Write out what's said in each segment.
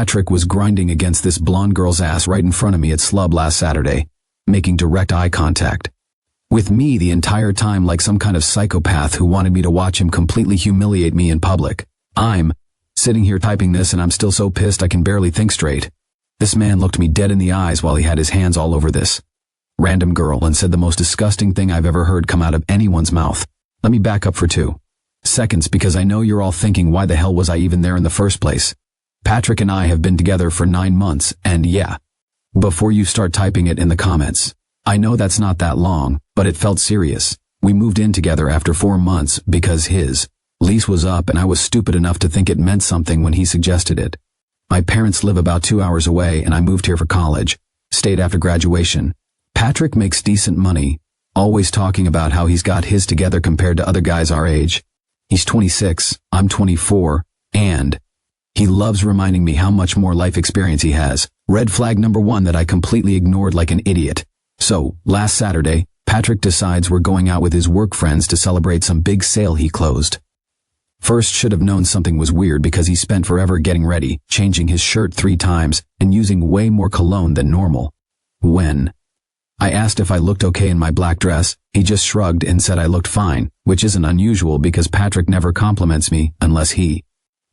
Patrick was grinding against this blonde girl's ass right in front of me at Slub last Saturday, making direct eye contact with me the entire time like some kind of psychopath who wanted me to watch him completely humiliate me in public. I'm sitting here typing this and I'm still so pissed I can barely think straight. This man looked me dead in the eyes while he had his hands all over this random girl and said the most disgusting thing I've ever heard come out of anyone's mouth. Let me back up for 2 seconds because I know you're all thinking, why the hell was I even there in the first place? Patrick and I have been together for 9 months, and yeah, before you start typing it in the comments, I know that's not that long, but it felt serious. We moved in together after 4 months because his lease was up and I was stupid enough to think it meant something when he suggested it. My parents live about 2 hours away and I moved here for college, stayed after graduation. Patrick makes decent money, always talking about how he's got his together compared to other guys our age. He's 26, I'm 24, and he loves reminding me how much more life experience he has. Red flag number 1 that I completely ignored like an idiot. So, last Saturday, Patrick decides we're going out with his work friends to celebrate some big sale he closed. First should have known something was weird because he spent forever getting ready, changing his shirt 3 times, and using way more cologne than normal. When I asked if I looked okay in my black dress, he just shrugged and said I looked fine, which isn't unusual because Patrick never compliments me unless he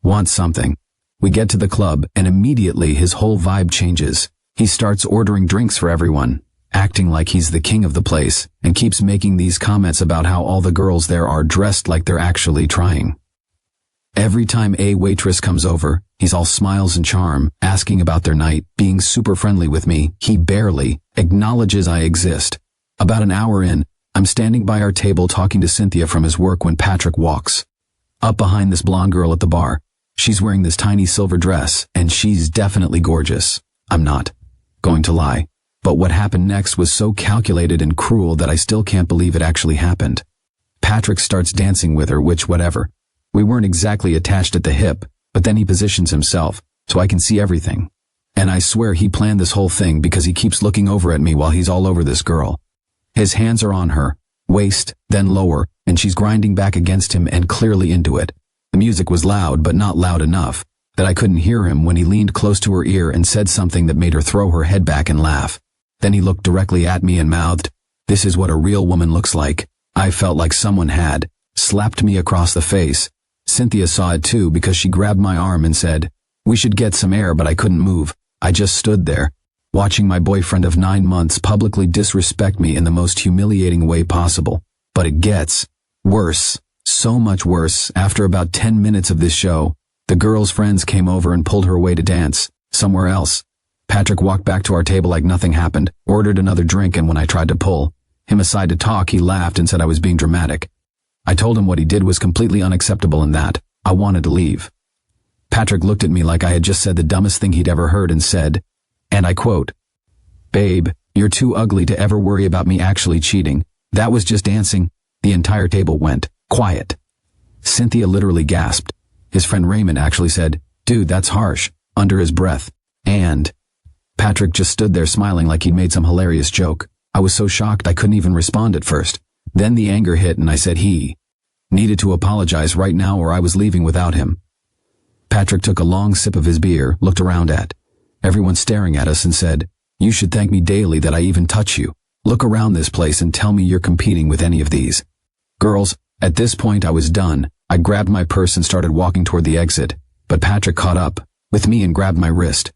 wants something. We get to the club and immediately his whole vibe changes. He starts ordering drinks for everyone, acting like he's the king of the place, and keeps making these comments about how all the girls there are dressed like they're actually trying. Every time a waitress comes over, he's all smiles and charm, asking about their night, being super friendly with me. He barely acknowledges I exist. About an hour in, I'm standing by our table talking to Cynthia from his work when Patrick walks up behind this blonde girl at the bar. She's wearing this tiny silver dress, and she's definitely gorgeous. I'm not going to lie. But what happened next was so calculated and cruel that I still can't believe it actually happened. Patrick starts dancing with her, which whatever. We weren't exactly attached at the hip, but then he positions himself, so I can see everything. And I swear he planned this whole thing because he keeps looking over at me while he's all over this girl. His hands are on her waist, then lower, and she's grinding back against him and clearly into it. The music was loud, but not loud enough that I couldn't hear him when he leaned close to her ear and said something that made her throw her head back and laugh. Then he looked directly at me and mouthed, "This is what a real woman looks like." I felt like someone had slapped me across the face. Cynthia saw it too because she grabbed my arm and said, "We should get some air," but I couldn't move. I just stood there, watching my boyfriend of 9 months publicly disrespect me in the most humiliating way possible. But it gets worse, so much worse. After about 10 minutes of this show, the girl's friends came over and pulled her away to dance somewhere else. Patrick walked back to our table like nothing happened, ordered another drink, and when I tried to pull him aside to talk, he laughed and said I was being dramatic. I told him what he did was completely unacceptable and that I wanted to leave. Patrick looked at me like I had just said the dumbest thing he'd ever heard and said, and I quote, "Babe, you're too ugly to ever worry about me actually cheating. That was just dancing." The entire table went quiet. Cynthia literally gasped. His friend Raymond actually said, "Dude, that's harsh," under his breath. And Patrick just stood there smiling like he'd made some hilarious joke. I was so shocked I couldn't even respond at first. Then the anger hit and I said he needed to apologize right now or I was leaving without him. Patrick took a long sip of his beer, looked around at everyone staring at us and said, "You should thank me daily that I even touch you. Look around this place and tell me you're competing with any of these girls." At this point I was done. I grabbed my purse and started walking toward the exit, but Patrick caught up with me and grabbed my wrist.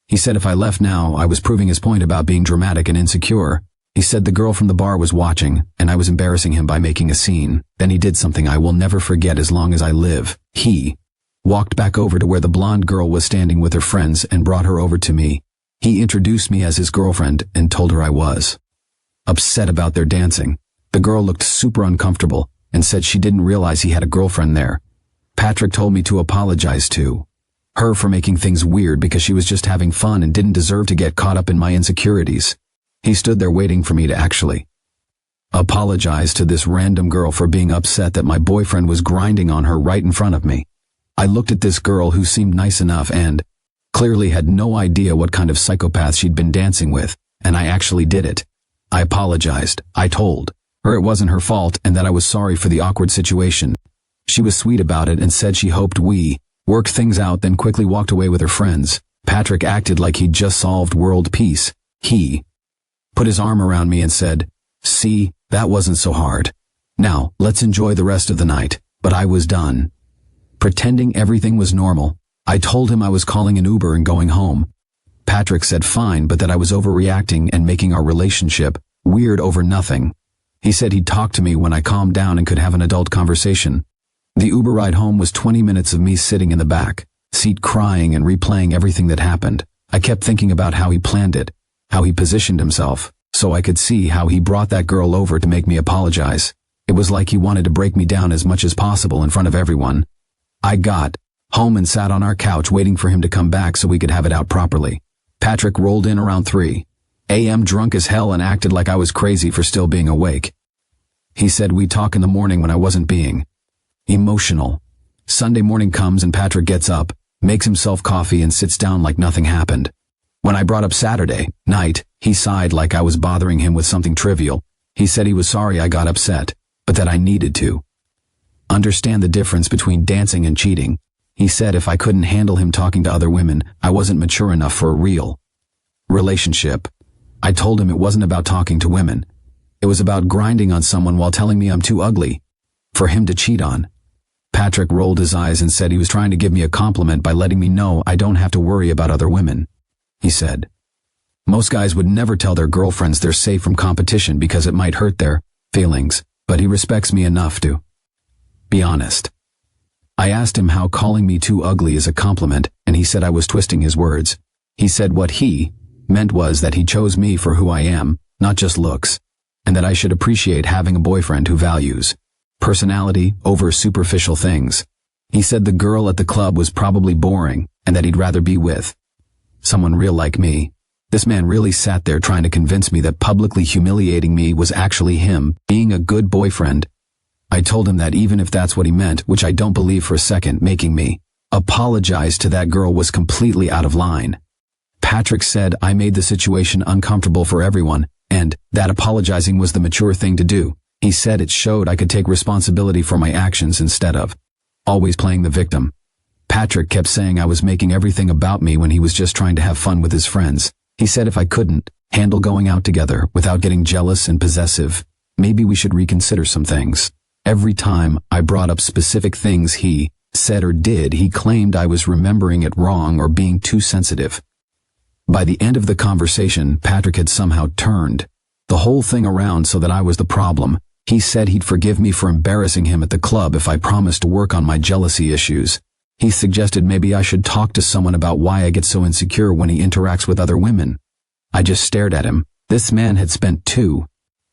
He said if I left now, I was proving his point about being dramatic and insecure. He said the girl from the bar was watching, and I was embarrassing him by making a scene. Then he did something I will never forget as long as I live. He walked back over to where the blonde girl was standing with her friends and brought her over to me. He introduced me as his girlfriend and told her I was upset about their dancing. The girl looked super uncomfortable and said she didn't realize he had a girlfriend there. Patrick told me to apologize to her for making things weird because she was just having fun and didn't deserve to get caught up in my insecurities. He stood there waiting for me to actually apologize to this random girl for being upset that my boyfriend was grinding on her right in front of me. I looked at this girl who seemed nice enough and clearly had no idea what kind of psychopath she'd been dancing with, and I actually did it. I apologized. I told her it wasn't her fault and that I was sorry for the awkward situation. She was sweet about it and said she hoped we worked things out, then quickly walked away with her friends. Patrick acted like he'd just solved world peace. He put his arm around me and said, "See, that wasn't so hard. Now, let's enjoy the rest of the night." But I was done. Pretending everything was normal, I told him I was calling an Uber and going home. Patrick said fine, but that I was overreacting and making our relationship weird over nothing. He said he'd talk to me when I calmed down and could have an adult conversation. The Uber ride home was 20 minutes of me sitting in the back seat crying and replaying everything that happened. I kept thinking about how he planned it, how he positioned himself, so I could see how he brought that girl over to make me apologize. It was like he wanted to break me down as much as possible in front of everyone. I got home and sat on our couch waiting for him to come back so we could have it out properly. Patrick rolled in around 3 a.m. drunk as hell and acted like I was crazy for still being awake. He said we'd talk in the morning when I wasn't being emotional. Sunday morning comes and Patrick gets up, makes himself coffee and sits down like nothing happened. When I brought up Saturday night, he sighed like I was bothering him with something trivial. He said he was sorry I got upset, but that I needed to understand the difference between dancing and cheating. He said if I couldn't handle him talking to other women, I wasn't mature enough for a real relationship. I told him it wasn't about talking to women. It was about grinding on someone while telling me I'm too ugly for him to cheat on. Patrick rolled his eyes and said he was trying to give me a compliment by letting me know I don't have to worry about other women. He said, most guys would never tell their girlfriends they're safe from competition because it might hurt their feelings, but he respects me enough to be honest. I asked him how calling me too ugly is a compliment, and he said I was twisting his words. He said what he meant was that he chose me for who I am, not just looks, and that I should appreciate having a boyfriend who values personality over superficial things. He said the girl at the club was probably boring, and that he'd rather be with someone real like me. This man really sat there trying to convince me that publicly humiliating me was actually him being a good boyfriend. I told him that even if that's what he meant, which I don't believe for a second, making me apologize to that girl was completely out of line. Patrick said I made the situation uncomfortable for everyone, and that apologizing was the mature thing to do. He said it showed I could take responsibility for my actions instead of always playing the victim. Patrick kept saying I was making everything about me when he was just trying to have fun with his friends. He said if I couldn't handle going out together without getting jealous and possessive, maybe we should reconsider some things. Every time I brought up specific things he said or did, he claimed I was remembering it wrong or being too sensitive. By the end of the conversation, Patrick had somehow turned the whole thing around so that I was the problem. He said he'd forgive me for embarrassing him at the club if I promised to work on my jealousy issues. He suggested maybe I should talk to someone about why I get so insecure when he interacts with other women. I just stared at him. This man had spent 2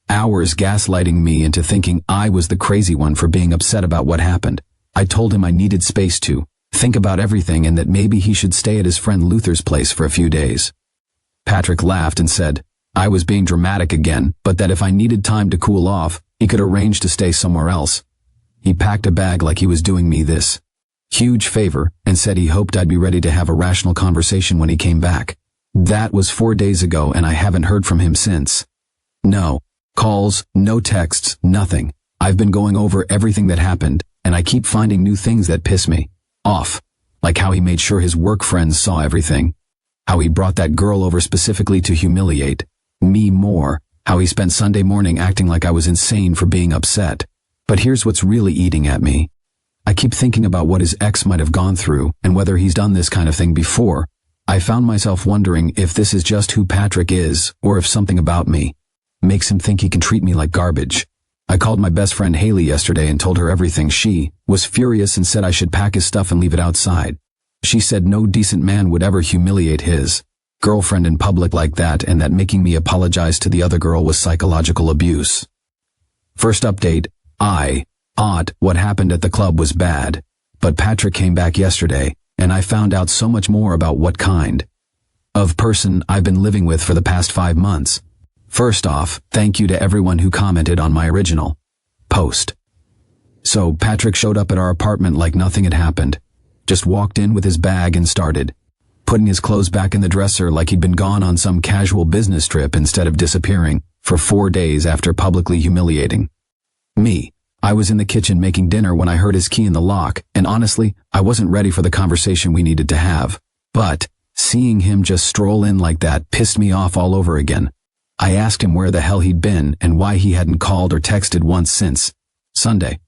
hours gaslighting me into thinking I was the crazy one for being upset about what happened. I told him I needed space to think about everything and that maybe he should stay at his friend Luther's place for a few days. Patrick laughed and said I was being dramatic again, but that if I needed time to cool off, he could arrange to stay somewhere else. He packed a bag like he was doing me this huge favor and said he hoped I'd be ready to have a rational conversation when he came back. That was 4 days ago and I haven't heard from him since. No calls, no texts, nothing. I've been going over everything that happened, and I keep finding new things that piss me off, like how he made sure his work friends saw everything, how he brought that girl over specifically to humiliate me more, how he spent Sunday morning acting like I was insane for being upset. But here's what's really eating at me. I keep thinking about what his ex might have gone through and whether he's done this kind of thing before. I found myself wondering if this is just who Patrick is or if something about me makes him think he can treat me like garbage. I called my best friend Haley yesterday and told her everything. She was furious and said I should pack his stuff and leave it outside. She said no decent man would ever humiliate his girlfriend in public like that, and that making me apologize to the other girl was psychological abuse. First update, I thought what happened at the club was bad, but Patrick came back yesterday, and I found out so much more about what kind of person I've been living with for the past 5 months. First off, thank you to everyone who commented on my original post. So Patrick showed up at our apartment like nothing had happened. Just walked in with his bag and started putting his clothes back in the dresser like he'd been gone on some casual business trip instead of disappearing for 4 days after publicly humiliating me. I was in the kitchen making dinner when I heard his key in the lock, and honestly, I wasn't ready for the conversation we needed to have. But Seeing him just stroll in like that pissed me off all over again. I asked him where the hell he'd been and why he hadn't called or texted once since Sunday.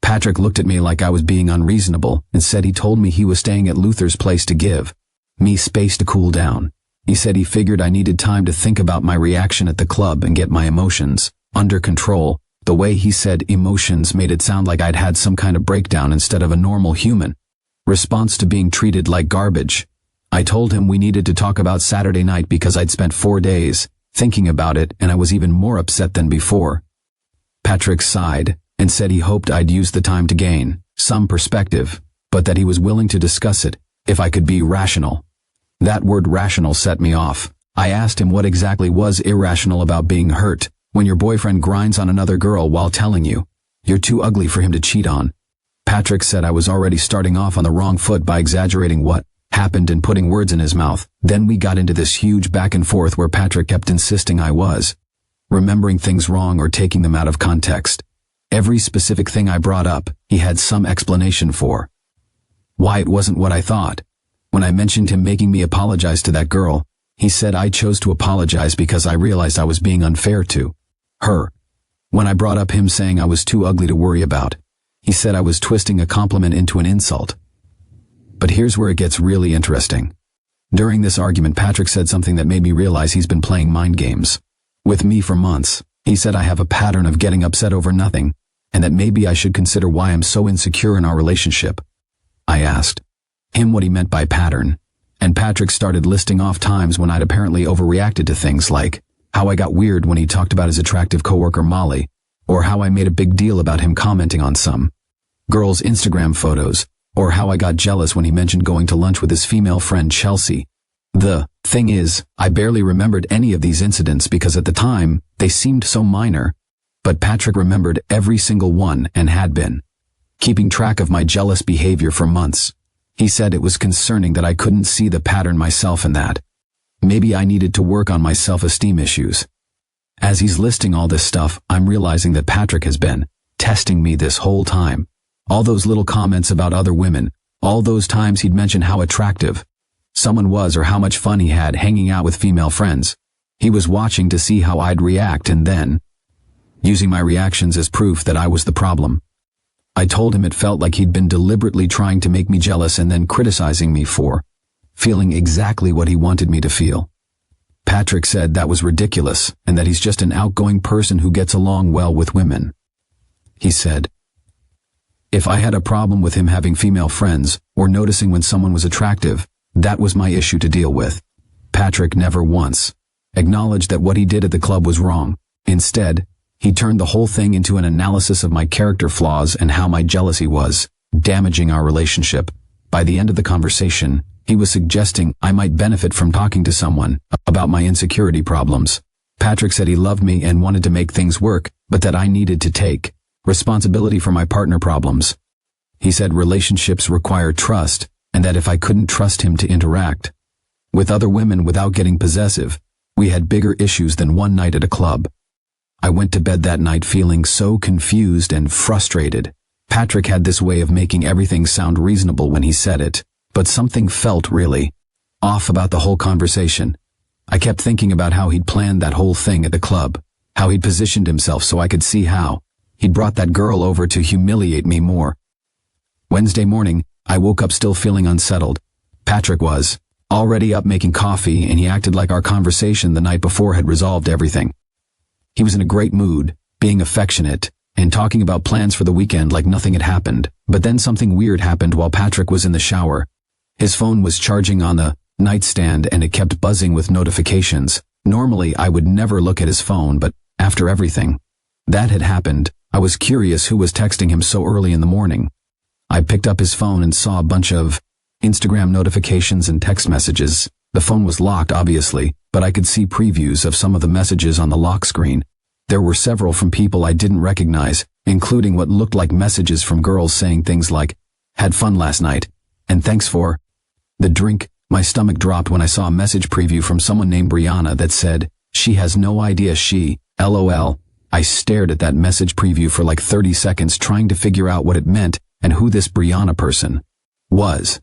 Patrick looked at me like I was being unreasonable and said he told me he was staying at Luther's place to give me space to cool down. He said he figured I needed time to think about my reaction at the club and get my emotions under control. The way he said emotions made it sound like I'd had some kind of breakdown instead of a normal human response to being treated like garbage. I told him we needed to talk about Saturday night because I'd spent 4 days thinking about it and I was even more upset than before. Patrick sighed and said he hoped I'd use the time to gain some perspective, but that he was willing to discuss it if I could be rational. That word rational set me off. I asked him what exactly was irrational about being hurt when your boyfriend grinds on another girl while telling you you're too ugly for him to cheat on. Patrick said I was already starting off on the wrong foot by exaggerating what happened and putting words in his mouth. Then we got into this huge back and forth where Patrick kept insisting I was remembering things wrong or taking them out of context. Every specific thing I brought up, he had some explanation for why it wasn't what I thought. When I mentioned him making me apologize to that girl, he said I chose to apologize because I realized I was being unfair to her. When I brought up him saying I was too ugly to worry about, he said I was twisting a compliment into an insult. But here's where it gets really interesting. During this argument, Patrick said something that made me realize he's been playing mind games with me for months. He said I have a pattern of getting upset over nothing, and that maybe I should consider why I'm so insecure in our relationship. I asked him what he meant by pattern, and Patrick started listing off times when I'd apparently overreacted to things like how I got weird when he talked about his attractive coworker Molly, or how I made a big deal about him commenting on some girl's Instagram photos, or how I got jealous when he mentioned going to lunch with his female friend Chelsea. The thing is, I barely remembered any of these incidents because at the time, they seemed so minor, but Patrick remembered every single one and had been keeping track of my jealous behavior for months. He said it was concerning that I couldn't see the pattern myself in that. Maybe I needed to work on my self-esteem issues. As he's listing all this stuff, I'm realizing that Patrick has been testing me this whole time. All those little comments about other women, all those times he'd mention how attractive someone was or how much fun he had hanging out with female friends. He was watching to see how I'd react and then using my reactions as proof that I was the problem. I told him it felt like he'd been deliberately trying to make me jealous and then criticizing me for feeling exactly what he wanted me to feel. Patrick said that was ridiculous and that he's just an outgoing person who gets along well with women. He said if I had a problem with him having female friends or noticing when someone was attractive, that was my issue to deal with. Patrick never once acknowledged that what he did at the club was wrong. Instead, he turned the whole thing into an analysis of my character flaws and how my jealousy was damaging our relationship. By the end of the conversation, he was suggesting I might benefit from talking to someone about my insecurity problems. Patrick said he loved me and wanted to make things work, but that I needed to take responsibility for my partner problems. He said relationships require trust, and that if I couldn't trust him to interact with other women without getting possessive, we had bigger issues than one night at a club. I went to bed that night feeling so confused and frustrated. Patrick had this way of making everything sound reasonable when he said it, but something felt really off about the whole conversation. I kept thinking about how he'd planned that whole thing at the club, how he'd positioned himself so I could see how he'd brought that girl over to humiliate me more. Wednesday morning, I woke up still feeling unsettled. Patrick was already up making coffee and he acted like our conversation the night before had resolved everything. He was in a great mood, being affectionate, and talking about plans for the weekend like nothing had happened. But then something weird happened while Patrick was in the shower. His phone was charging on the nightstand and it kept buzzing with notifications. Normally I would never look at his phone, but after everything that had happened, I was curious who was texting him so early in the morning. I picked up his phone and saw a bunch of Instagram notifications and text messages. The phone was locked, obviously, but I could see previews of some of the messages on the lock screen. There were several from people I didn't recognize, including what looked like messages from girls saying things like, "Had fun last night," and "Thanks for the drink." My stomach dropped when I saw a message preview from someone named Brianna that said, "She has no idea she, LOL." I stared at that message preview for like 30 seconds trying to figure out what it meant and who this Brianna person was.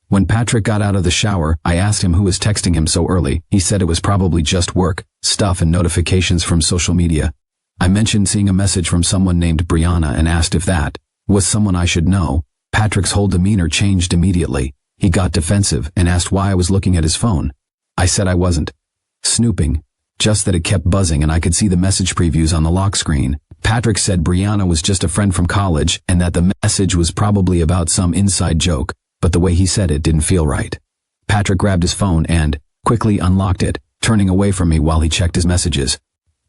When Patrick got out of the shower, I asked him who was texting him so early. He said it was probably just work, stuff and notifications from social media. I mentioned seeing a message from someone named Brianna and asked if that was someone I should know. Patrick's whole demeanor changed immediately. He got defensive and asked why I was looking at his phone. I said I wasn't snooping, just that it kept buzzing and I could see the message previews on the lock screen. Patrick said Brianna was just a friend from college and that the message was probably about some inside joke, but the way he said it didn't feel right. Patrick grabbed his phone and quickly unlocked it, turning away from me while he checked his messages.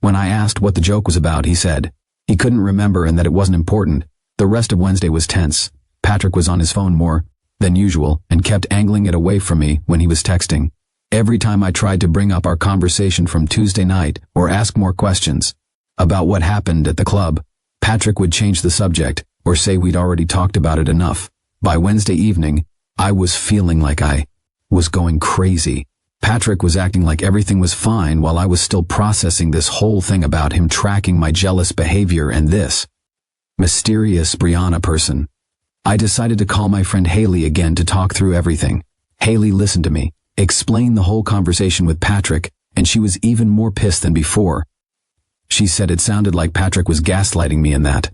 When I asked what the joke was about, he said he couldn't remember and that it wasn't important. The rest of Wednesday was tense. Patrick was on his phone more than usual and kept angling it away from me when he was texting. Every time I tried to bring up our conversation from Tuesday night or ask more questions about what happened at the club, Patrick would change the subject or say we'd already talked about it enough. By Wednesday evening, I was feeling like I was going crazy. Patrick was acting like everything was fine while I was still processing this whole thing about him tracking my jealous behavior and this mysterious Brianna person. I decided to call my friend Haley again to talk through everything. Haley listened to me, explained the whole conversation with Patrick, and she was even more pissed than before. She said it sounded like Patrick was gaslighting me and that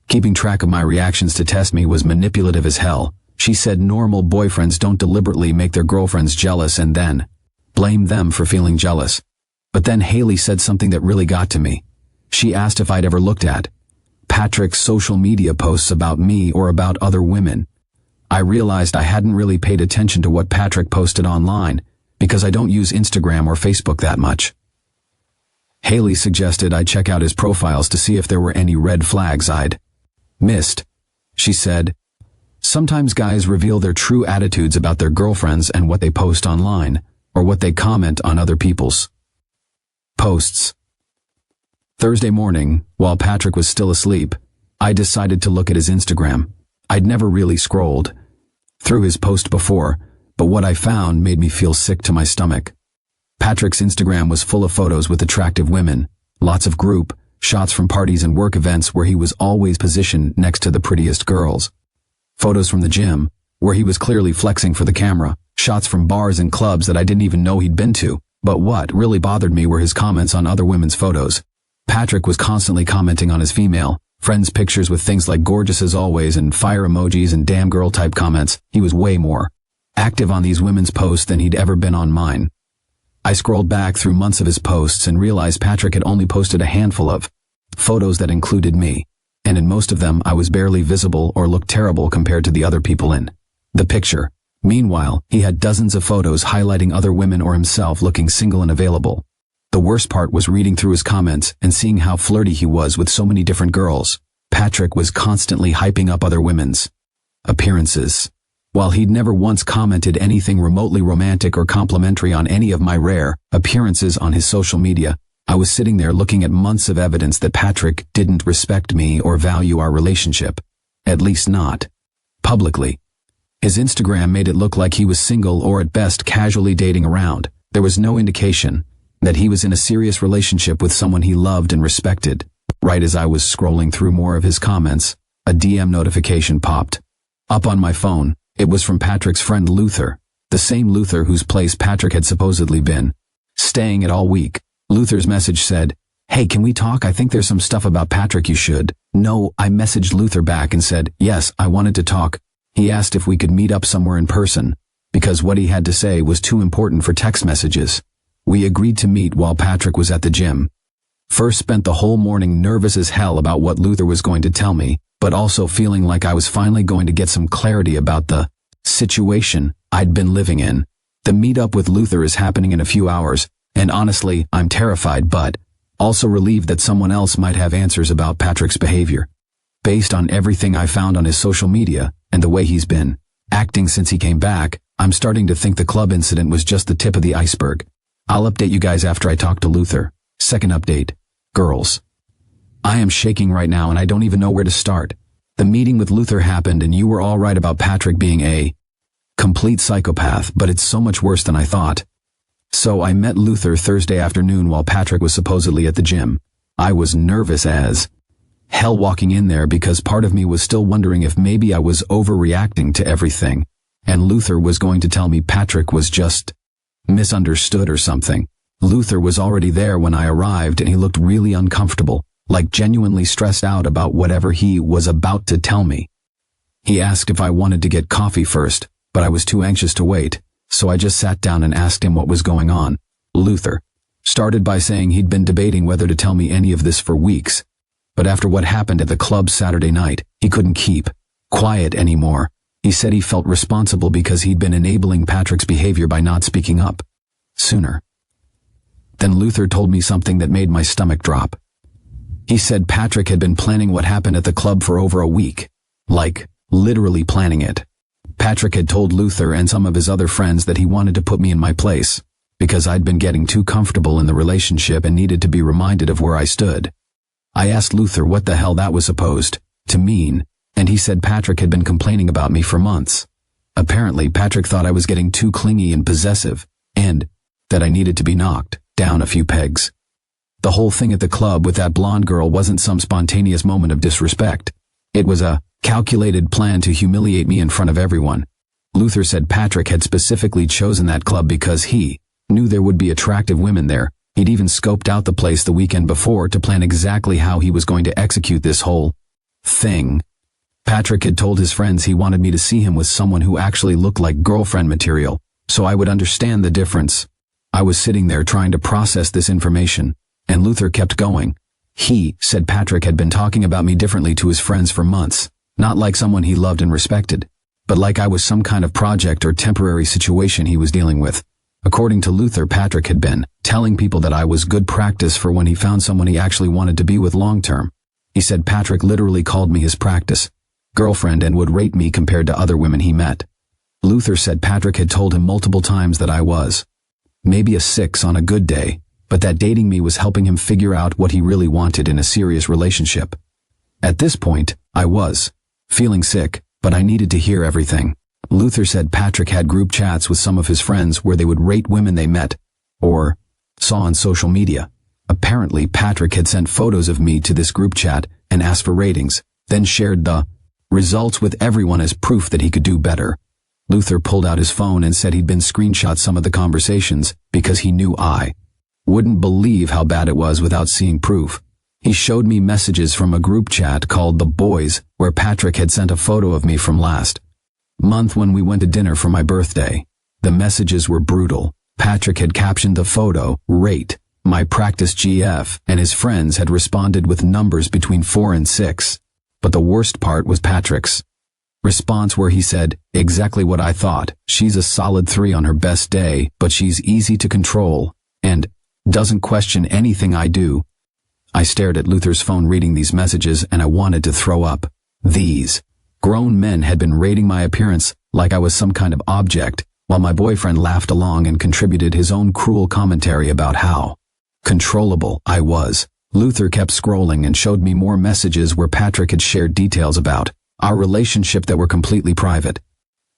keeping track of my reactions to test me was manipulative as hell. She said normal boyfriends don't deliberately make their girlfriends jealous and then blame them for feeling jealous. But then Haley said something that really got to me. She asked if I'd ever looked at Patrick's social media posts about me or about other women. I realized I hadn't really paid attention to what Patrick posted online because I don't use Instagram or Facebook that much. Haley suggested I check out his profiles to see if there were any red flags I'd missed. She said, sometimes guys reveal their true attitudes about their girlfriends and what they post online, or what they comment on other people's posts. Thursday morning, while Patrick was still asleep, I decided to look at his Instagram. I'd never really scrolled through his post before, but what I found made me feel sick to my stomach. Patrick's Instagram was full of photos with attractive women, lots of group shots from parties and work events where he was always positioned next to the prettiest girls. Photos from the gym, where he was clearly flexing for the camera, shots from bars and clubs that I didn't even know he'd been to. But what really bothered me were his comments on other women's photos. Patrick was constantly commenting on his female friends' pictures with things like gorgeous as always and fire emojis and damn girl type comments. He was way more active on these women's posts than he'd ever been on mine. I scrolled back through months of his posts and realized Patrick had only posted a handful of photos that included me, and in most of them I was barely visible or looked terrible compared to the other people in the picture. Meanwhile, he had dozens of photos highlighting other women or himself looking single and available. The worst part was reading through his comments and seeing how flirty he was with so many different girls. Patrick was constantly hyping up other women's appearances. While he'd never once commented anything remotely romantic or complimentary on any of my rare appearances on his social media, I was sitting there looking at months of evidence that Patrick didn't respect me or value our relationship. At least not publicly. His Instagram made it look like he was single or at best casually dating around. There was no indication that he was in a serious relationship with someone he loved and respected. Right as I was scrolling through more of his comments, a DM notification popped up on my phone. It was from Patrick's friend Luther, the same Luther whose place Patrick had supposedly been staying at all week. Luther's message said, "Hey, can we talk? I think there's some stuff about Patrick you should know." I messaged Luther back and said, yes, I wanted to talk. He asked if we could meet up somewhere in person, because what he had to say was too important for text messages. We agreed to meet while Patrick was at the gym. First spent the whole morning nervous as hell about what Luther was going to tell me, but also feeling like I was finally going to get some clarity about the situation I'd been living in. The meetup with Luther is happening in a few hours, and honestly, I'm terrified but also relieved that someone else might have answers about Patrick's behavior. Based on everything I found on his social media, and the way he's been acting since he came back, I'm starting to think the club incident was just the tip of the iceberg. I'll update you guys after I talk to Luther. Second update. Girls. I am shaking right now and I don't even know where to start. The meeting with Luther happened and you were all right about Patrick being a complete psychopath, but it's so much worse than I thought. So I met Luther Thursday afternoon while Patrick was supposedly at the gym. I was nervous as hell walking in there because part of me was still wondering if maybe I was overreacting to everything, and Luther was going to tell me Patrick was just misunderstood or something. Luther was already there when I arrived, and he looked really uncomfortable, like genuinely stressed out about whatever he was about to tell me. He asked if I wanted to get coffee first, but I was too anxious to wait, so I just sat down and asked him what was going on. Luther started by saying he'd been debating whether to tell me any of this for weeks, but after what happened at the club Saturday night, he couldn't keep quiet anymore. He said he felt responsible because he'd been enabling Patrick's behavior by not speaking up sooner. Then Luther told me something that made my stomach drop. He said Patrick had been planning what happened at the club for over a week. Like, literally planning it. Patrick had told Luther and some of his other friends that he wanted to put me in my place, because I'd been getting too comfortable in the relationship and needed to be reminded of where I stood. I asked Luther what the hell that was supposed to mean, and he said Patrick had been complaining about me for months. Apparently, Patrick thought I was getting too clingy and possessive, and that I needed to be knocked down a few pegs. The whole thing at the club with that blonde girl wasn't some spontaneous moment of disrespect. It was a calculated plan to humiliate me in front of everyone. Luther said Patrick had specifically chosen that club because he knew there would be attractive women there. He'd even scoped out the place the weekend before to plan exactly how he was going to execute this whole thing. Patrick had told his friends he wanted me to see him with someone who actually looked like girlfriend material, so I would understand the difference. I was sitting there trying to process this information, and Luther kept going. He said Patrick had been talking about me differently to his friends for months, not like someone he loved and respected, but like I was some kind of project or temporary situation he was dealing with. According to Luther, Patrick had been telling people that I was good practice for when he found someone he actually wanted to be with long term. He said Patrick literally called me his practice girlfriend and would rate me compared to other women he met. Luther said Patrick had told him multiple times that I was maybe a 6 on a good day, but that dating me was helping him figure out what he really wanted in a serious relationship. At this point, I was feeling sick, but I needed to hear everything. Luther said Patrick had group chats with some of his friends where they would rate women they met or saw on social media. Apparently, Patrick had sent photos of me to this group chat and asked for ratings, then shared the results with everyone as proof that he could do better. Luther pulled out his phone and said he'd been screenshot some of the conversations because he knew I wouldn't believe how bad it was without seeing proof. He showed me messages from a group chat called The Boys where Patrick had sent a photo of me from last month when we went to dinner for my birthday. The messages were brutal. Patrick had captioned the photo, "Rate my practice GF," and his friends had responded with numbers between 4 and 6. But the worst part was Patrick's response where he said, "Exactly what I thought. She's a solid 3 on her best day, but she's easy to control, and doesn't question anything I do." I stared at Luther's phone reading these messages, and I wanted to throw up. These grown men had been rating my appearance like I was some kind of object, while my boyfriend laughed along and contributed his own cruel commentary about how controllable I was. Luther kept scrolling and showed me more messages where Patrick had shared details about our relationship that were completely private.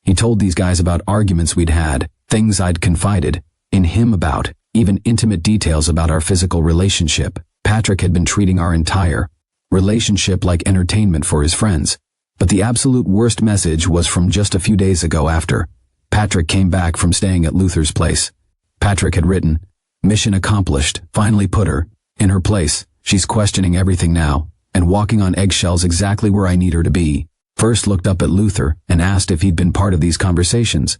He told these guys about arguments we'd had, things I'd confided in him about, even intimate details about our physical relationship. Patrick had been treating our entire relationship like entertainment for his friends. But the absolute worst message was from just a few days ago after Patrick came back from staying at Luther's place. Patrick had written, "Mission accomplished, finally put her in her place. She's questioning everything now, and walking on eggshells exactly where I need her to be." First looked up at Luther and asked if he'd been part of these conversations,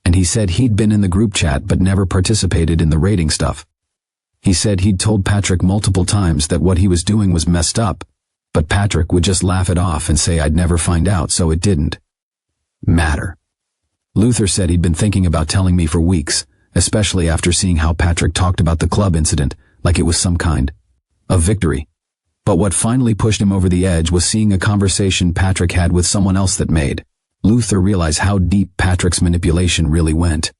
and he said he'd been in the group chat but never participated in the rating stuff. He said he'd told Patrick multiple times that what he was doing was messed up, but Patrick would just laugh it off and say I'd never find out, so it didn't matter. Luther said he'd been thinking about telling me for weeks, especially after seeing how Patrick talked about the club incident like it was some kind of victory. But what finally pushed him over the edge was seeing a conversation Patrick had with someone else that made Luther realize how deep Patrick's manipulation really went.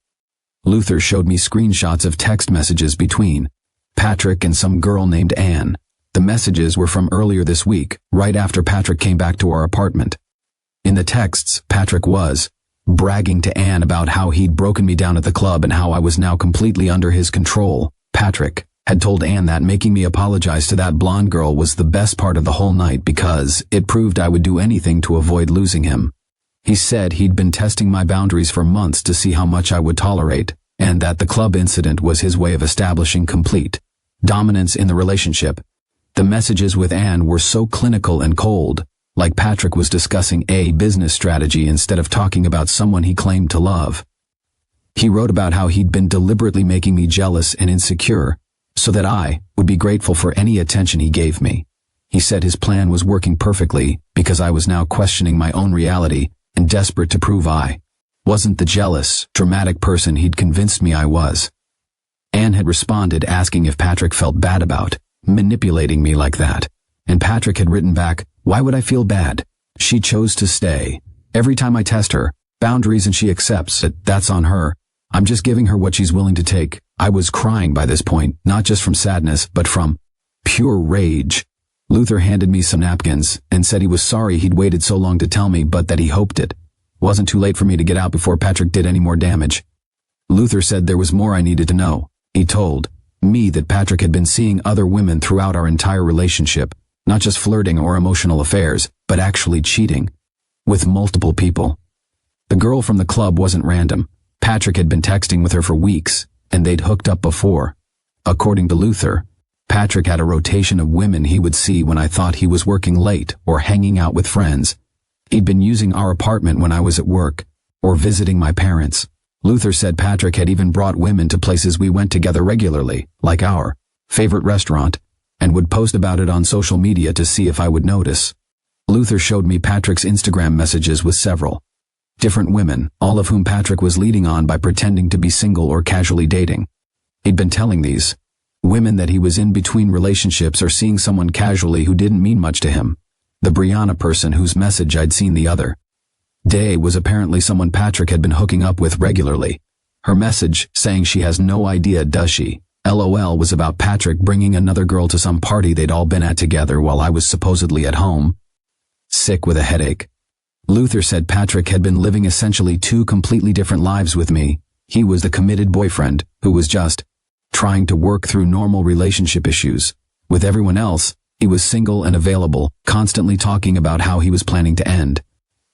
Luther showed me screenshots of text messages between Patrick and some girl named Anne. The messages were from earlier this week, right after Patrick came back to our apartment. In the texts, Patrick was bragging to Anne about how he'd broken me down at the club and how I was now completely under his control. Patrick had told Anne that making me apologize to that blonde girl was the best part of the whole night because it proved I would do anything to avoid losing him. He said he'd been testing my boundaries for months to see how much I would tolerate, and that the club incident was his way of establishing complete dominance in the relationship. The messages with Anne were so clinical and cold, like Patrick was discussing a business strategy instead of talking about someone he claimed to love. He wrote about how he'd been deliberately making me jealous and insecure, so that I would be grateful for any attention he gave me. He said his plan was working perfectly because I was now questioning my own reality and desperate to prove I wasn't the jealous, dramatic person he'd convinced me I was. Anne had responded asking if Patrick felt bad about manipulating me like that, and Patrick had written back, "Why would I feel bad? She chose to stay. Every time I test her boundaries and she accepts it, that's on her. I'm just giving her what she's willing to take." I was crying by this point, not just from sadness, but from pure rage. Luther handed me some napkins and said he was sorry he'd waited so long to tell me, but that he hoped it wasn't too late for me to get out before Patrick did any more damage. Luther said there was more I needed to know. He told me that Patrick had been seeing other women throughout our entire relationship, not just flirting or emotional affairs, but actually cheating with multiple people. The girl from the club wasn't random. Patrick had been texting with her for weeks, and they'd hooked up before. According to Luther, Patrick had a rotation of women he would see when I thought he was working late or hanging out with friends. He'd been using our apartment when I was at work, or visiting my parents. Luther said Patrick had even brought women to places we went together regularly, like our favorite restaurant, and would post about it on social media to see if I would notice. Luther showed me Patrick's Instagram messages with several different women, all of whom Patrick was leading on by pretending to be single or casually dating. He'd been telling these women that he was in between relationships or seeing someone casually who didn't mean much to him. The Brianna person whose message I'd seen the other day was apparently someone Patrick had been hooking up with regularly. Her message, saying she has no idea, does she? LOL, was about Patrick bringing another girl to some party they'd all been at together while I was supposedly at home, sick with a headache. Luther said Patrick had been living essentially two completely different lives with me. He was the committed boyfriend who was just trying to work through normal relationship issues. With everyone else, he was single and available, constantly talking about how he was planning to end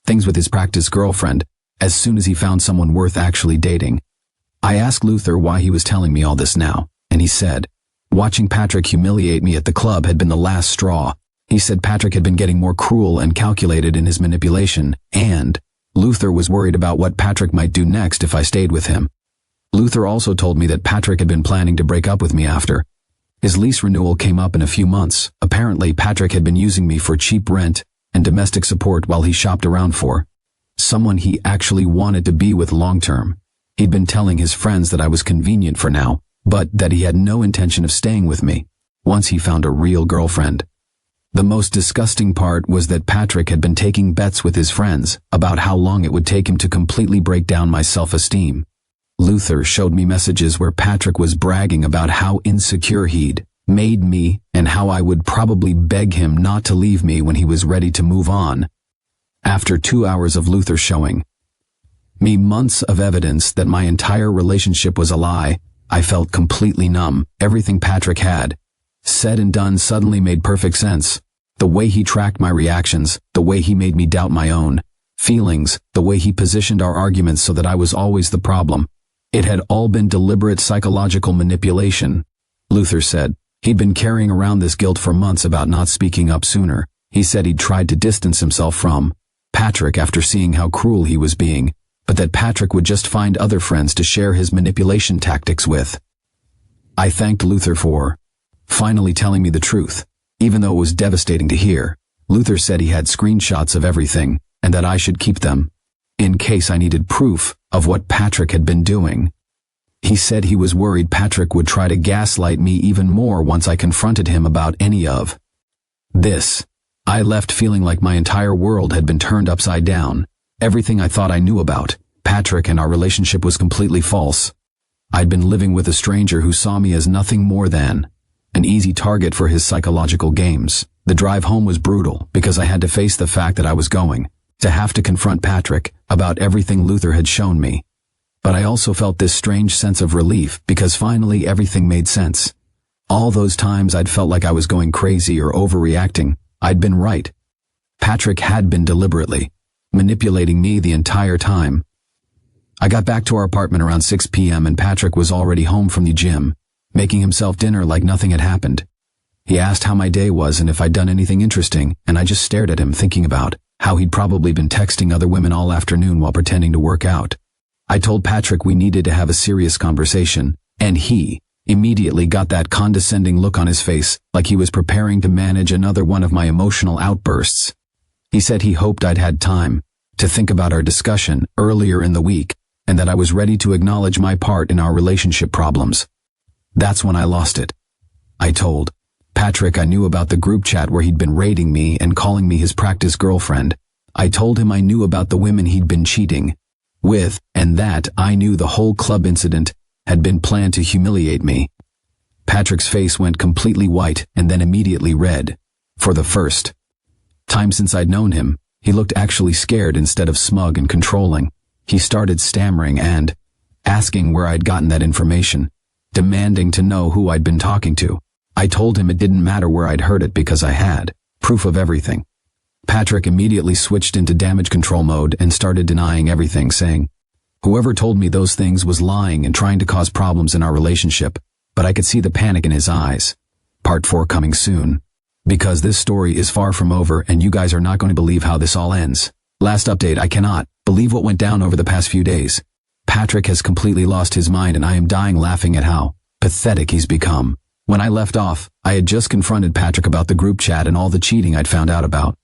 things with his practice girlfriend as soon as he found someone worth actually dating. I asked Luther why he was telling me all this now, and he said, watching Patrick humiliate me at the club had been the last straw. He said Patrick had been getting more cruel and calculated in his manipulation, and Luther was worried about what Patrick might do next if I stayed with him. Luther also told me that Patrick had been planning to break up with me after his lease renewal came up in a few months. Apparently, Patrick had been using me for cheap rent and domestic support while he shopped around for someone he actually wanted to be with long-term. He'd been telling his friends that I was convenient for now, but that he had no intention of staying with me once he found a real girlfriend. The most disgusting part was that Patrick had been taking bets with his friends about how long it would take him to completely break down my self-esteem. Luther showed me messages where Patrick was bragging about how insecure he'd made me and how I would probably beg him not to leave me when he was ready to move on. After 2 hours of Luther showing me months of evidence that my entire relationship was a lie, I felt completely numb. Everything Patrick had said and done suddenly made perfect sense. The way he tracked my reactions, the way he made me doubt my own feelings, the way he positioned our arguments so that I was always the problem. It had all been deliberate psychological manipulation. Luther said he'd been carrying around this guilt for months about not speaking up sooner. He said he'd tried to distance himself from Patrick after seeing how cruel he was being, but that Patrick would just find other friends to share his manipulation tactics with. I thanked Luther for finally telling me the truth, even though it was devastating to hear. Luther said he had screenshots of everything, and that I should keep them in case I needed proof of what Patrick had been doing. He said he was worried Patrick would try to gaslight me even more once I confronted him about any of this. I left feeling like my entire world had been turned upside down. Everything I thought I knew about Patrick and our relationship was completely false. I'd been living with a stranger who saw me as nothing more than an easy target for his psychological games. The drive home was brutal because I had to face the fact that I was going to have to confront Patrick about everything Luther had shown me. But I also felt this strange sense of relief because finally everything made sense. All those times I'd felt like I was going crazy or overreacting, I'd been right. Patrick had been deliberately manipulating me the entire time. I got back to our apartment around 6 p.m. and Patrick was already home from the gym, making himself dinner like nothing had happened. He asked how my day was and if I'd done anything interesting, and I just stared at him thinking about how he'd probably been texting other women all afternoon while pretending to work out. I told Patrick we needed to have a serious conversation, and he immediately got that condescending look on his face, like he was preparing to manage another one of my emotional outbursts. He said he hoped I'd had time to think about our discussion earlier in the week, and that I was ready to acknowledge my part in our relationship problems. That's when I lost it. I told Patrick I knew about the group chat where he'd been rating me and calling me his practice girlfriend. I told him I knew about the women he'd been cheating with, and that I knew the whole club incident had been planned to humiliate me. Patrick's face went completely white and then immediately red. For the first time since I'd known him, he looked actually scared instead of smug and controlling. He started stammering and asking where I'd gotten that information, demanding to know who I'd been talking to. I told him it didn't matter where I'd heard it because I had proof of everything. Patrick immediately switched into damage control mode and started denying everything, saying, "Whoever told me those things was lying and trying to cause problems in our relationship," but I could see the panic in his eyes. Part 4 coming soon. Because this story is far from over and you guys are not going to believe how this all ends. Last update, I cannot believe what went down over the past few days. Patrick has completely lost his mind and I am dying laughing at how pathetic he's become. When I left off, I had just confronted Patrick about the group chat and all the cheating I'd found out about.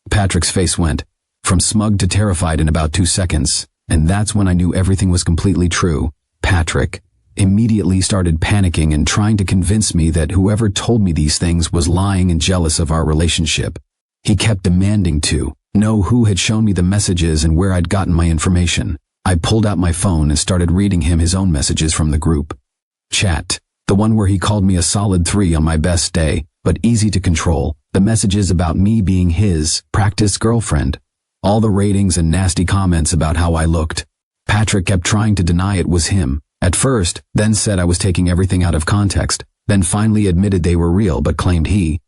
Patrick's face went from smug to terrified in about 2 seconds, and that's when I knew everything was completely true. Patrick immediately started panicking and trying to convince me that whoever told me these things was lying and jealous of our relationship. He kept demanding to know who had shown me the messages and where I'd gotten my information. I pulled out my phone and started reading him his own messages from the group chat. The one where he called me a solid 3 on my best day, but easy to control. The messages about me being his practice girlfriend. All the ratings and nasty comments about how I looked. Patrick kept trying to deny it was him. At first, then said I was taking everything out of context, then finally admitted they were real but claimed he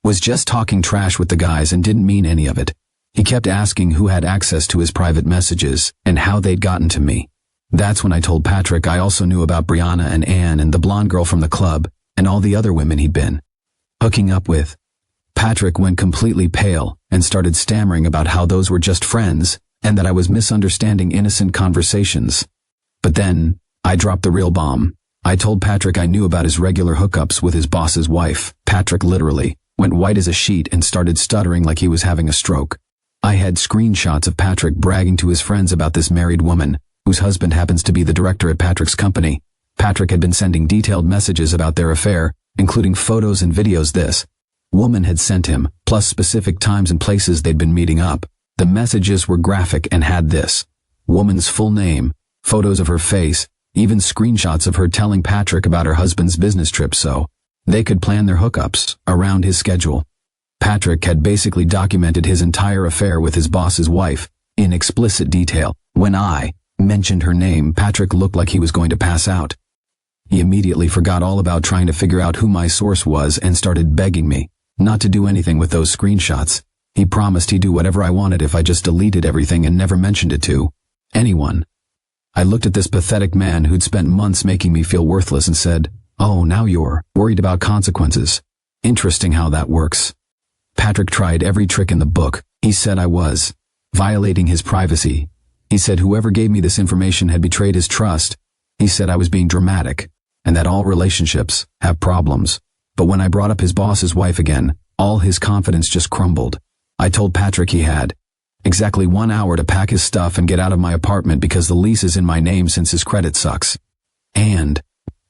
was just talking trash with the guys and didn't mean any of it. He kept asking who had access to his private messages and how they'd gotten to me. That's when I told Patrick I also knew about Brianna and Anne and the blonde girl from the club and all the other women he'd been hooking up with. Patrick went completely pale and started stammering about how those were just friends and that I was misunderstanding innocent conversations. But then, I dropped the real bomb. I told Patrick I knew about his regular hookups with his boss's wife. Patrick literally went white as a sheet and started stuttering like he was having a stroke. I had screenshots of Patrick bragging to his friends about this married woman, whose husband happens to be the director at Patrick's company. Patrick had been sending detailed messages about their affair, including photos and videos this woman had sent him, plus specific times and places they'd been meeting up. The messages were graphic and had this woman's full name, photos of her face, even screenshots of her telling Patrick about her husband's business trip so they could plan their hookups around his schedule. Patrick had basically documented his entire affair with his boss's wife in explicit detail. When I mentioned her name, Patrick looked like he was going to pass out. He immediately forgot all about trying to figure out who my source was and started begging me not to do anything with those screenshots. He promised he'd do whatever I wanted if I just deleted everything and never mentioned it to anyone. I looked at this pathetic man who'd spent months making me feel worthless and said, "Oh, now you're worried about consequences. Interesting how that works." Patrick tried every trick in the book. He said I was violating his privacy. He said whoever gave me this information had betrayed his trust. He said I was being dramatic, and that all relationships have problems. But when I brought up his boss's wife again, all his confidence just crumbled. I told Patrick he had exactly 1 hour to pack his stuff and get out of my apartment because the lease is in my name since his credit sucks. And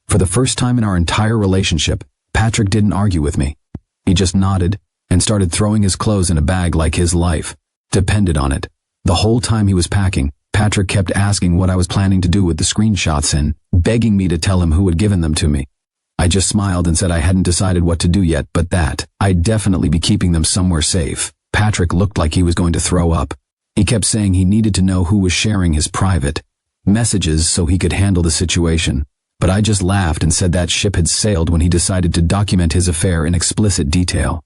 for the first time in our entire relationship, Patrick didn't argue with me. He just nodded and started throwing his clothes in a bag like his life depended on it. The whole time he was packing, Patrick kept asking what I was planning to do with the screenshots and begging me to tell him who had given them to me. I just smiled and said I hadn't decided what to do yet, but that I'd definitely be keeping them somewhere safe. Patrick looked like he was going to throw up. He kept saying he needed to know who was sharing his private messages so he could handle the situation. But I just laughed and said that ship had sailed when he decided to document his affair in explicit detail.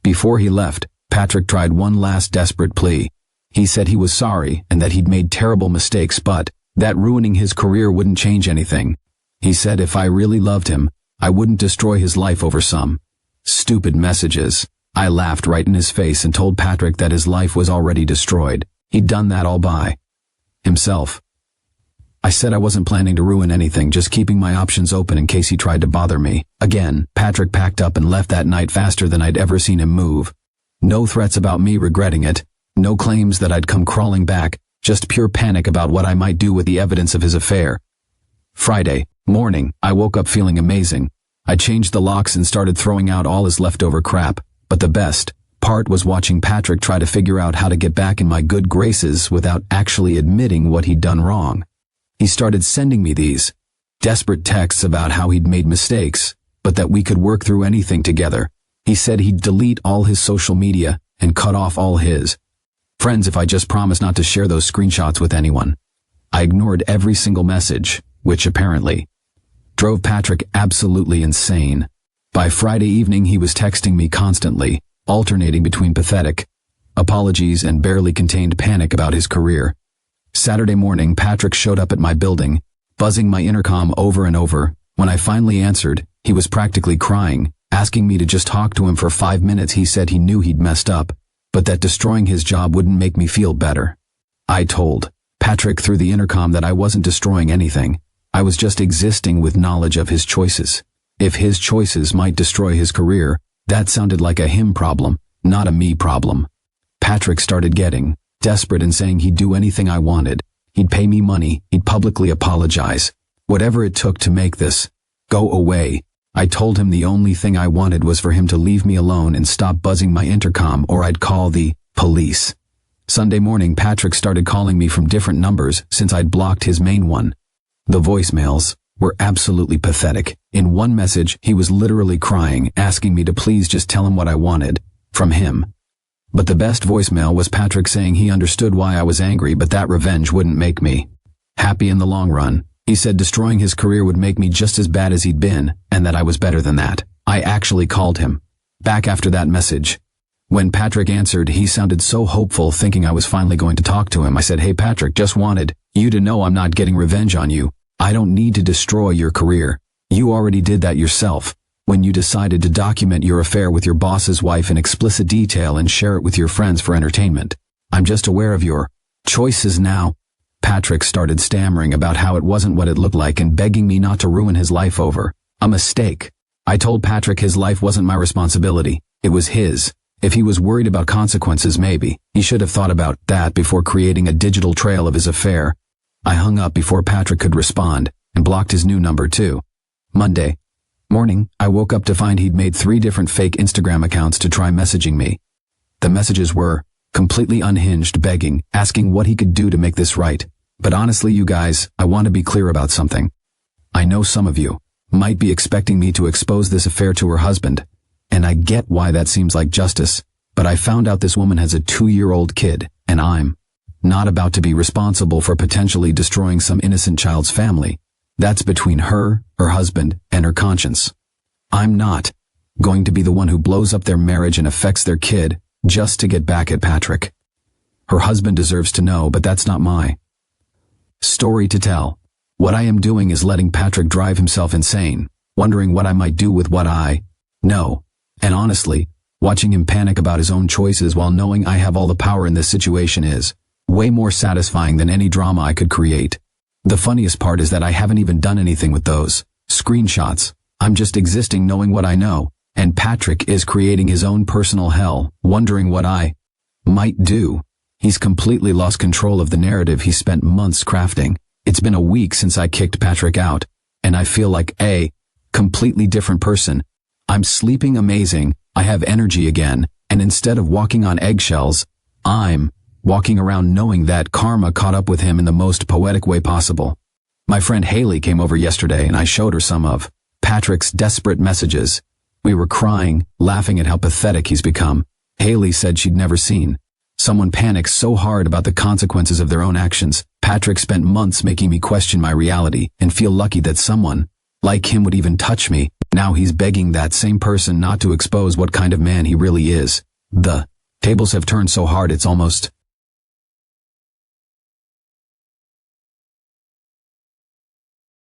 Before he left, Patrick tried one last desperate plea. He said he was sorry and that he'd made terrible mistakes, but that ruining his career wouldn't change anything. He said if I really loved him, I wouldn't destroy his life over some stupid messages. I laughed right in his face and told Patrick that his life was already destroyed. He'd done that all by himself. I said I wasn't planning to ruin anything, just keeping my options open in case he tried to bother me. Again, Patrick packed up and left that night faster than I'd ever seen him move. No threats about me regretting it. No claims that I'd come crawling back, just pure panic about what I might do with the evidence of his affair. Friday morning, I woke up feeling amazing. I changed the locks and started throwing out all his leftover crap, but the best part was watching Patrick try to figure out how to get back in my good graces without actually admitting what he'd done wrong. He started sending me these desperate texts about how he'd made mistakes, but that we could work through anything together. He said he'd delete all his social media and cut off all his friends if I just promised not to share those screenshots with anyone. I ignored every single message, which apparently drove Patrick absolutely insane. By Friday evening he was texting me constantly, alternating between pathetic apologies and barely contained panic about his career. Saturday morning, Patrick showed up at my building, buzzing my intercom over and over. When I finally answered, he was practically crying, asking me to just talk to him for 5 minutes. He said he knew he'd messed up, but that destroying his job wouldn't make me feel better. I told Patrick through the intercom that I wasn't destroying anything. I was just existing with knowledge of his choices. If his choices might destroy his career, that sounded like a him problem, not a me problem. Patrick started getting desperate and saying he'd do anything I wanted. He'd pay me money, he'd publicly apologize. Whatever it took to make this go away. I told him the only thing I wanted was for him to leave me alone and stop buzzing my intercom or I'd call the police. Sunday morning, Patrick started calling me from different numbers since I'd blocked his main one. The voicemails were absolutely pathetic. In one message, he was literally crying, asking me to please just tell him what I wanted from him. But the best voicemail was Patrick saying he understood why I was angry, but that revenge wouldn't make me happy in the long run. He said destroying his career would make me just as bad as he'd been, and that I was better than that. I actually called him back after that message. When Patrick answered, he sounded so hopeful, thinking I was finally going to talk to him. I said, "Hey Patrick, just wanted you to know I'm not getting revenge on you. I don't need to destroy your career. You already did that yourself when you decided to document your affair with your boss's wife in explicit detail and share it with your friends for entertainment. I'm just aware of your choices now." Patrick started stammering about how it wasn't what it looked like and begging me not to ruin his life over a mistake. I told Patrick his life wasn't my responsibility. It was his. If he was worried about consequences, maybe he should have thought about that before creating a digital trail of his affair. I hung up before Patrick could respond and blocked his new number too. Monday morning, I woke up to find he'd made 3 different fake Instagram accounts to try messaging me. The messages were completely unhinged, begging, asking what he could do to make this right. But honestly, you guys, I want to be clear about something. I know some of you might be expecting me to expose this affair to her husband, and I get why that seems like justice, but I found out this woman has a 2-year-old kid, and I'm not about to be responsible for potentially destroying some innocent child's family. That's between her husband, and her conscience. I'm not going to be the one who blows up their marriage and affects their kid just to get back at Patrick. Her husband deserves to know, but that's not my story to tell. What I am doing is letting Patrick drive himself insane, wondering what I might do with what I know. And honestly, watching him panic about his own choices while knowing I have all the power in this situation is way more satisfying than any drama I could create. The funniest part is that I haven't even done anything with those screenshots. I'm just existing knowing what I know, and Patrick is creating his own personal hell, wondering what I might do. He's completely lost control of the narrative he spent months crafting. It's been a week since I kicked Patrick out, and I feel like a completely different person. I'm sleeping amazing, I have energy again, and instead of walking on eggshells, I'm walking around knowing that karma caught up with him in the most poetic way possible. My friend Haley came over yesterday and I showed her some of Patrick's desperate messages. We were crying, laughing at how pathetic he's become. Haley said she'd never seen someone panic so hard about the consequences of their own actions. Patrick spent months making me question my reality and feel lucky that someone like him would even touch me. Now he's begging that same person not to expose what kind of man he really is. The tables have turned so hard it's almost